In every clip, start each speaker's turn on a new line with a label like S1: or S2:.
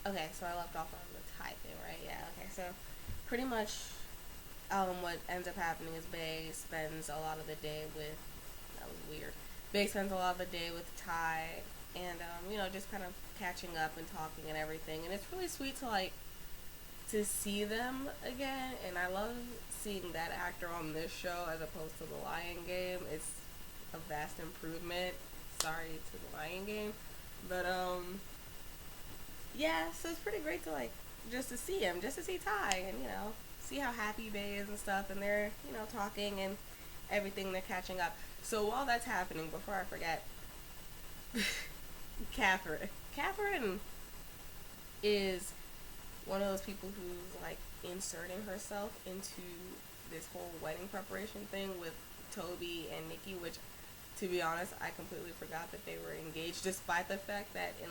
S1: Okay, so I left off on the Thai thing, right? Yeah. Okay, so pretty much, what ends up happening is Bay spends a lot of the day with. That was weird. Bay spends a lot of the day with Ty, and just kind of catching up and talking and everything, and it's really sweet to to see them again. And I love seeing that actor on this show as opposed to the Lion Game. It's a vast improvement. Sorry to the Lion Game, but yeah. So it's pretty great to just to see him, just to see Ty, and see how happy Bay is and stuff, and they're talking and everything. They're catching up. So while that's happening, before I forget, Catherine. Catherine is one of those people who's inserting herself into this whole wedding preparation thing with Toby and Nikki, which, to be honest, I completely forgot that they were engaged, despite the fact that in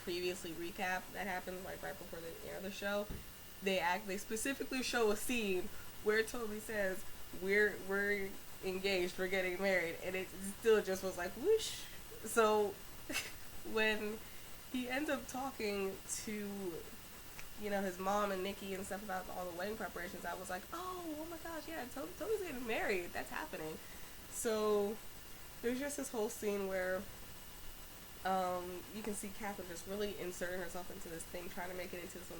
S1: previously recap that happened right before the air of the show, they specifically show a scene where Toby says we're engaged, we're getting married, and it still just was like whoosh. So when he ends up talking to his mom and Nikki and stuff about all the wedding preparations, I was like, oh my gosh, yeah, Toby's getting married. That's happening. So there's just this whole scene where you can see Catherine just really inserting herself into this thing, trying to make it into some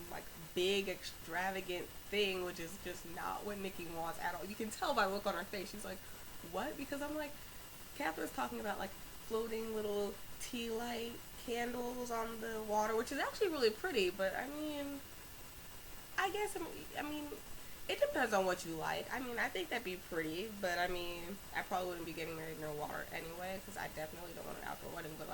S1: big extravagant thing, which is just not what Nikki wants at all. You can tell by the look on her face. She's like, what? Because I'm like, Catherine's talking about floating little tea light candles on the water, which is actually really pretty. But I mean, I guess I mean, it depends on what you like. I mean, I think that'd be pretty, but I mean, I probably wouldn't be getting married near water anyway, because I definitely don't want an outdoor wedding. But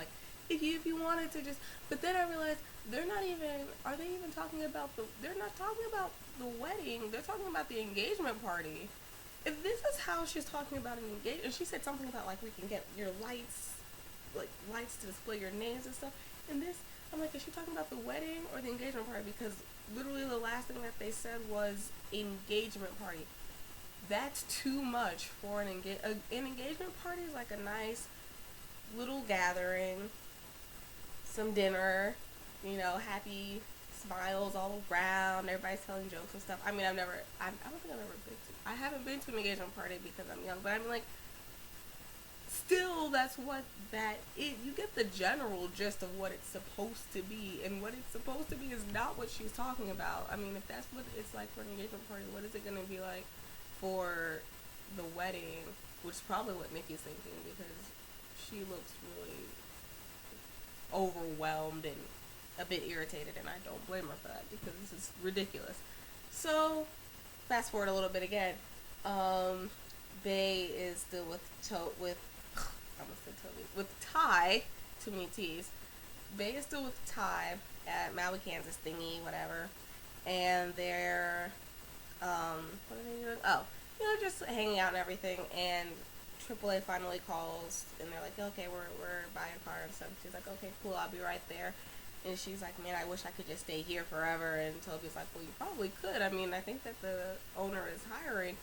S1: if you wanted to just, but then I realized they're not even. Are they even talking about the? They're not talking about the wedding. They're talking about the engagement party. If this is how she's talking about an engagement, and she said something about we can get your lights, lights to display your names and stuff. And this, I'm like, is she talking about the wedding or the engagement party? Because literally the last thing that they said was engagement party. That's too much for an engagement party is like a nice little gathering, some dinner, happy smiles all around. Everybody's telling jokes and stuff. I mean, I don't think I've ever been to. I haven't been to an engagement party because I'm young, but I mean, still, that's what that is. You get the general gist of what it's supposed to be, and what it's supposed to be is not what she's talking about. I mean, if that's what it's like for an engagement party, what is it going to be like for the wedding? Which is probably what Nikki's thinking, because she looks really overwhelmed and a bit irritated, and I don't blame her for that, because this is ridiculous. So, fast forward a little bit again. Bay is still with I almost said Toby, with Ty, too many T's. Bay is still with Ty at Maui, Kansas thingy, whatever. And they're, what are they doing? Oh, just hanging out and everything. And AAA finally calls, and they're like, okay, we're buying a car and stuff. She's like, okay, cool, I'll be right there. And she's like, man, I wish I could just stay here forever. And Toby's like, well, you probably could. I mean, I think that the owner is hiring.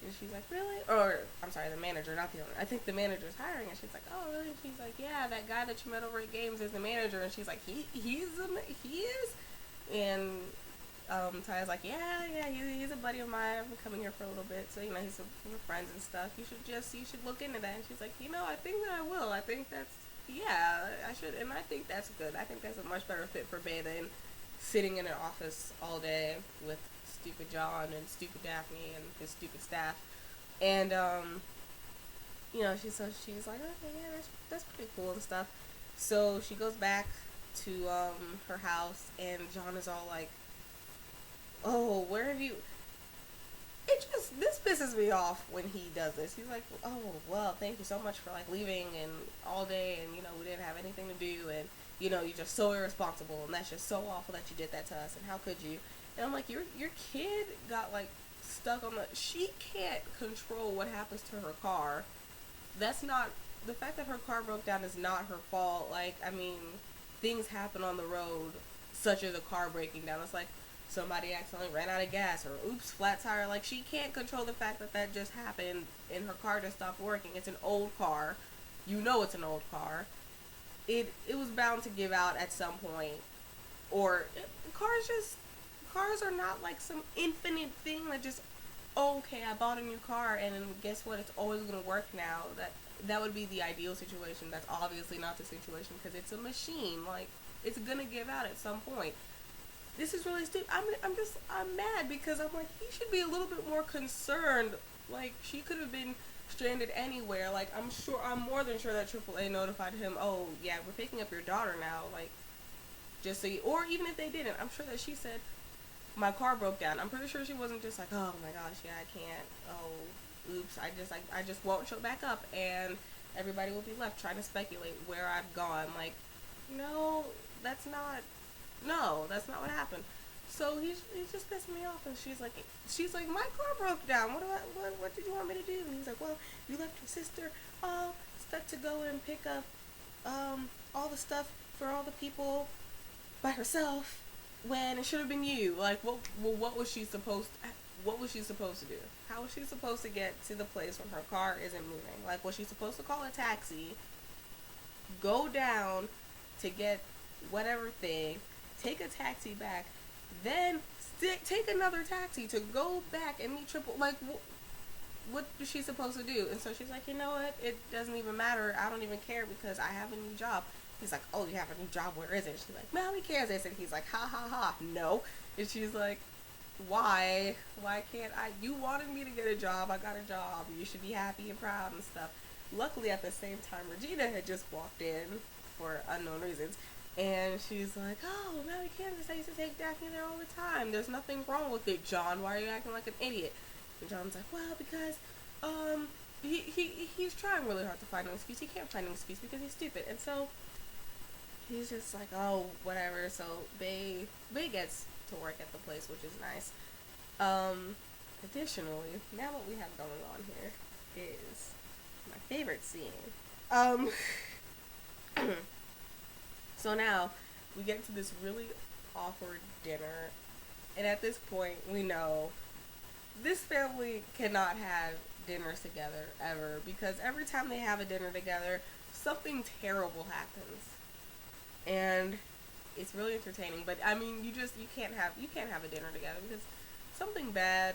S1: And she's like, really? Or, I'm sorry, the manager, not the owner. I think the manager's hiring. And she's like, oh, really? And she's like, yeah, that guy that you met over at Games is the manager. And she's like, he is? And Ty's like, yeah, he's a buddy of mine. I've been coming here for a little bit. So, we're friends and stuff. You should look into that. And she's like, I think that I will. I think that's, yeah, I should. And I think that's good. I think that's a much better fit for Bay than sitting in an office all day with stupid John and stupid Daphne and his stupid staff. And she's like, okay, yeah, that's pretty cool and stuff. So she goes back to her house, and John is all like, oh, where have you? This pisses me off when he does this. He's like, oh, well, thank you so much for leaving and all day, and we didn't have anything to do, and you're just so irresponsible, and that's just so awful that you did that to us, and how could you? And I'm like, your kid got stuck on she can't control what happens to her car. That's not, the fact that her car broke down is not her fault. I mean, things happen on the road, such as a car breaking down. It's like somebody accidentally ran out of gas, or oops, flat tire. She can't control the fact that just happened and her car just stopped working. It's an old car. It's an old car. It was bound to give out at some point. Or cars are not like some infinite thing that just, oh, okay, I bought a new car and guess what, it's always gonna work now. That would be the ideal situation. That's obviously not the situation because it's a machine. Like, it's gonna give out at some point. This is really stupid. I'm mad because I'm like, he should be a little bit more concerned. Like, she could have been stranded anywhere. Like, I'm more than sure that AAA notified him, oh yeah, we're picking up your daughter now. Like, just so you, or even if they didn't, I'm sure that she said, my car broke down. I'm pretty sure she wasn't just like, oh my gosh, yeah, I can't. Oh, oops, I just won't show back up, and everybody will be left trying to speculate where I've gone. Like, no, that's not. No, that's not what happened. So he's just pissing me off, and she's like, my car broke down. What did you want me to do? And he's like, well, you left your sister all stuck to go and pick up all the stuff for all the people by herself when it should have been you. Like, what was she supposed to do? How was she supposed to get to the place when her car isn't moving? Like, was she supposed to call a taxi, go down to get whatever thing, take a taxi back, then take another taxi to go back and meet triple? Like, what is she supposed to do? And so she's like, you know what? It doesn't even matter. I don't even care because I have a new job. He's like, oh, you have a new job. Where is it? She's like, Mommy cares. And he's like, ha ha ha. No. And she's like, why? Why can't I? You wanted me to get a job. I got a job. You should be happy and proud and stuff. Luckily, at the same time, Regina had just walked in for unknown reasons. And she's like, oh, Mommy Kansas, I used to take Daphne there all the time. There's nothing wrong with it, John. Why are you acting like an idiot? And John's like, well, because, he's trying really hard to find an excuse. He can't find an excuse because he's stupid. And so he's just like, oh, whatever. So Bay gets to work at the place, which is nice. Additionally, now what we have going on here is my favorite scene. So now we get to this really awkward dinner, and at this point we know this family cannot have dinners together ever, because every time they have a dinner together, something terrible happens. And it's really entertaining, but I mean, you can't have a dinner together because something bad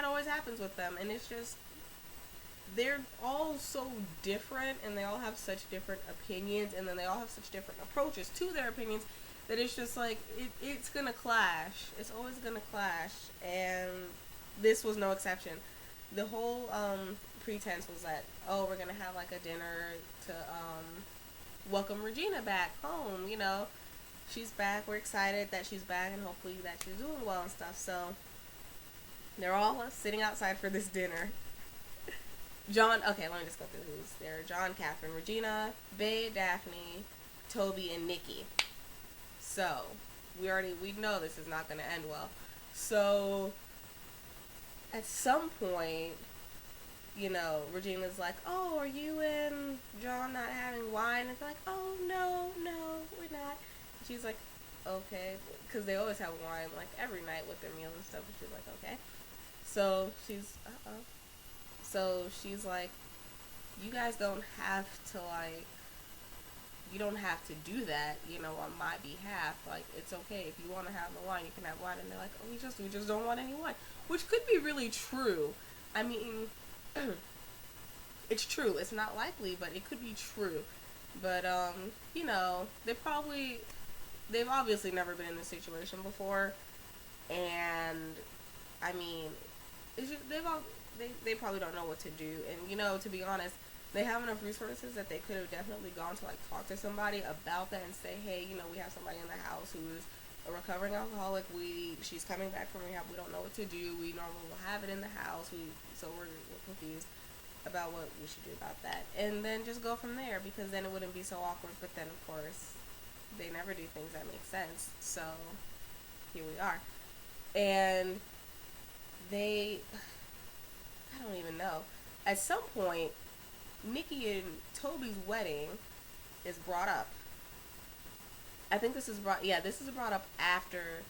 S1: always happens with them, and it's just, they're all so different, and they all have such different opinions, and then they all have such different approaches to their opinions, that it's just like, it's gonna clash. It's always gonna clash, and this was no exception. The whole pretense was that, oh, we're gonna have like a dinner to welcome Regina back home, you know. She's back, we're excited that she's back, and hopefully that she's doing well and stuff. So they're all sitting outside for this dinner. John, okay, let me just go through who's there. John, Catherine, Regina, Bae, Daphne, Toby, and Nikki. So, we know this is not going to end well. So, at some point, you know, Regina's like, oh, are you and John not having wine? And they're like, oh, no, we're not. And she's like, okay, because they always have wine, like, every night with their meals and stuff. And she's like, okay. So, she's like, you guys don't have to, like, you don't have to do that, you know, on my behalf. Like, it's okay. If you want to have the wine, you can have wine. And they're like, oh, we just don't want any wine. Which could be really true. I mean, it's true. It's not likely, but it could be true. But, you know, they've obviously never been in this situation before. And, I mean, it's just, they probably don't know what to do. And, you know, to be honest, they have enough resources that they could have definitely gone to, like, talk to somebody about that and say, hey, you know, we have somebody in the house who is a recovering alcoholic. She's coming back from rehab. We don't know what to do. We normally will have it in the house. So we're confused about what we should do about that. And then just go from there, because then it wouldn't be so awkward. But then, of course, they never do things that make sense. So here we are. And I don't even know. At some point, Nikki and Toby's wedding is brought up. I think this is brought up after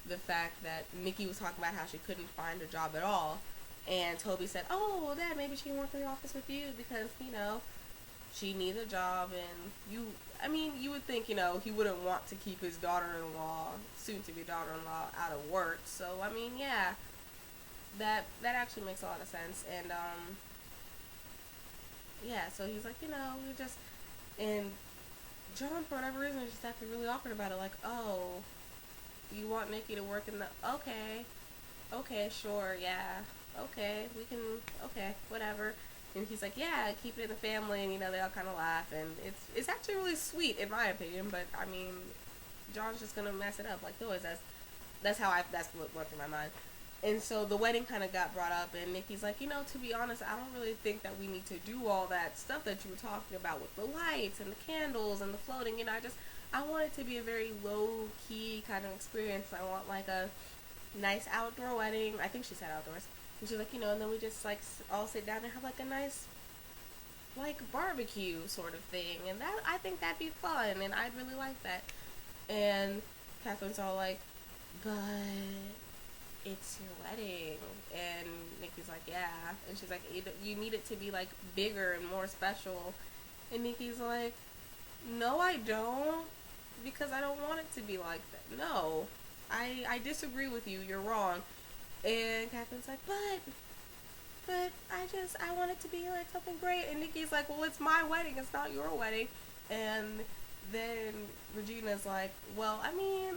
S1: the fact that Nikki was talking about how she couldn't find a job at all. And Toby said, oh, well, Dad, maybe she can work in the office with you because, you know, she needs a job and I mean, you would think, you know, he wouldn't want to keep his daughter-in-law, soon-to-be daughter-in-law, out of work. So, I mean, yeah, that actually makes a lot of sense. And yeah, so he's like, you know, we just and John, for whatever reason, is just acting really awkward about it. Like, oh, you want Nikki to work in the okay, sure, yeah, okay, we can, okay, whatever. And he's like, yeah, keep it in the family, and you know they all kind of laugh, and it's actually really sweet in my opinion. But I mean, John's just gonna mess it up like he always does. That's what went through my mind. And so the wedding kind of got brought up, and Nikki's like, you know, to be honest, I don't really think that we need to do all that stuff that you were talking about with the lights and the candles and the floating. You know, I want it to be a very low key kind of experience. I want like a nice outdoor wedding. I think she said outdoors. And she's like, you know, and then we just like all sit down and have like a nice like barbecue sort of thing, and that I think that'd be fun, and I'd really like that. And Catherine's all like, but it's your wedding. And Nikki's like, yeah. And she's like, you need it to be like bigger and more special. And Nikki's like, no, I don't, because I don't want it to be like that. No, I disagree with you. You're wrong. And Catherine's like, but I want it to be like something great. And Nikki's like, well, it's my wedding. It's not your wedding. And then Regina's like, well, I mean,